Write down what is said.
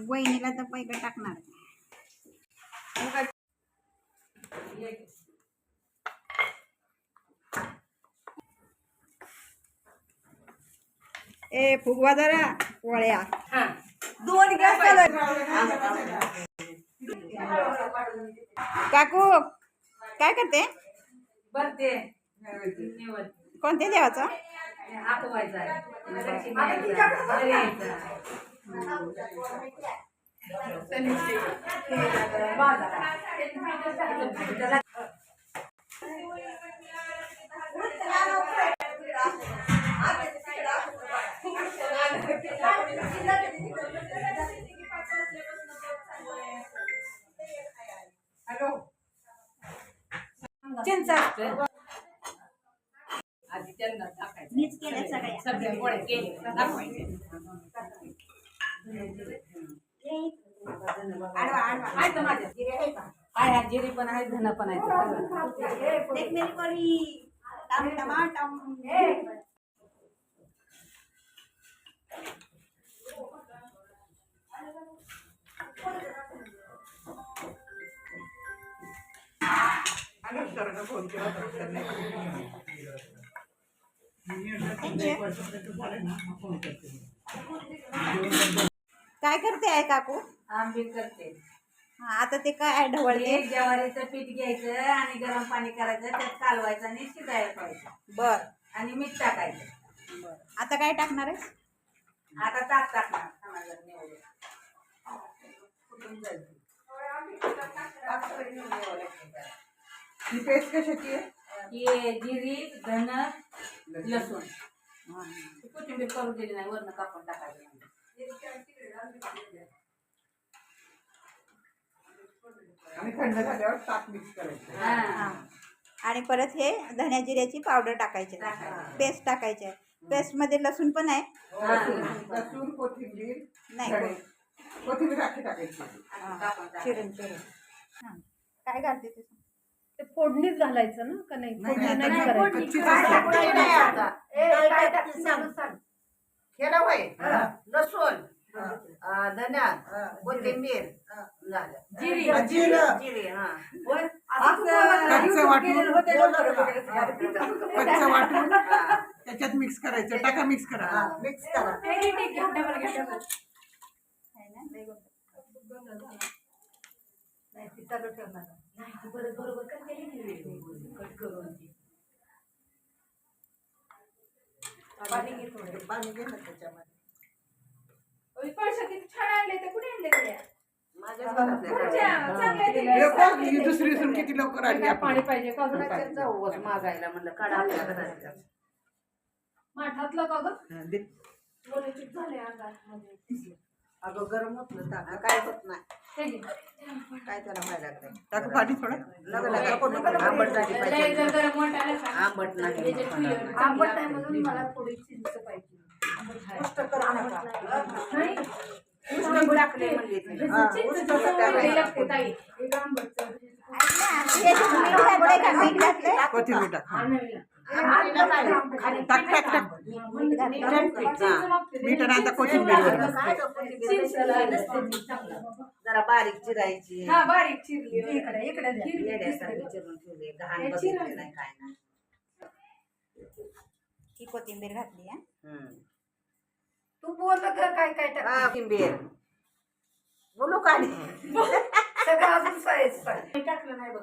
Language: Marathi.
वहिनीला तर पैक टाकणार. ए फुगवा जरा पोळ्या. दोन गॅस. काकू काय करते? कोणत्या देवाचं? चिंचा आधी त्यांना टाकायचं. मीच केल्या सगळ्या पोळ्या केल्या दाखवायचे. आहे जिरी पण आहे धन पण आहे. काय करते आहे काकू? आंबील करते. आता ते काय ढवळते? ज्वारीचं पीठ घ्यायचं आणि गरम पाणी करायचं, त्यात कालवायचं आणि शिजायला ठेवायचं. बर. आणि मीठ टाकायचं. बर. आता काय टाकणार आहे? आता ताक टाकणार. ही पेस्ट कशाची आहे? ही जिरी धन लसूण कोथिंबीर करून दिली नाही, वरण कापून टाकायचं. आणि थंड झाल्यावर ताक मिक्स करायचं. आणि परत हे धण्या जिऱ्याची पावडर टाकायची, पेस्ट टाकायची. पेस्ट मध्ये लसूण पण आहे. लसूण कोथिंबीर नाही, कोथिंबीर अख्खी टाकायची. चिरून चिरून. काय घालते ते फोडणीच घालायचं ना का नाही? केला होय. लसूण धन्या कोथिंबीर जिरी जिरी हा कच्चं वाटून त्याच्यात मिक्स करायचं. टाका मिक्स करा. मिक्स करा. पाणी घे ना त्याच्यामध्ये. छान आणले ते कुठे आणले? ही दुसरी सून किती लवकर आली. पाणी पाहिजे का? जाऊ मागायला म्हणलं काढा आपल्या घरात. माठातलं का गं? झाले अंगात. अगं गरम होत ना काय होत नाही. काय त्याला व्हायला लागतं? टाकू पाणी थोडं. आंबट झाली पाहिजे. आंबट नाही. आंबट नाही म्हणून मला थोडी चिंच पाहिजे. कोथिंबीर टाक. टाक टाक टाक. मीठ आणि आता कोथिंबीर. जरा बारीक चिरायची. बारीक चिरली चिरून ठेवली. घाण बघितली नाही काय नाही. ही कोथिंबीर घातली आहे. तू बोल काय काय कोथिंबीर बोलू का? सगळं अजून टाकलं नाही बघ.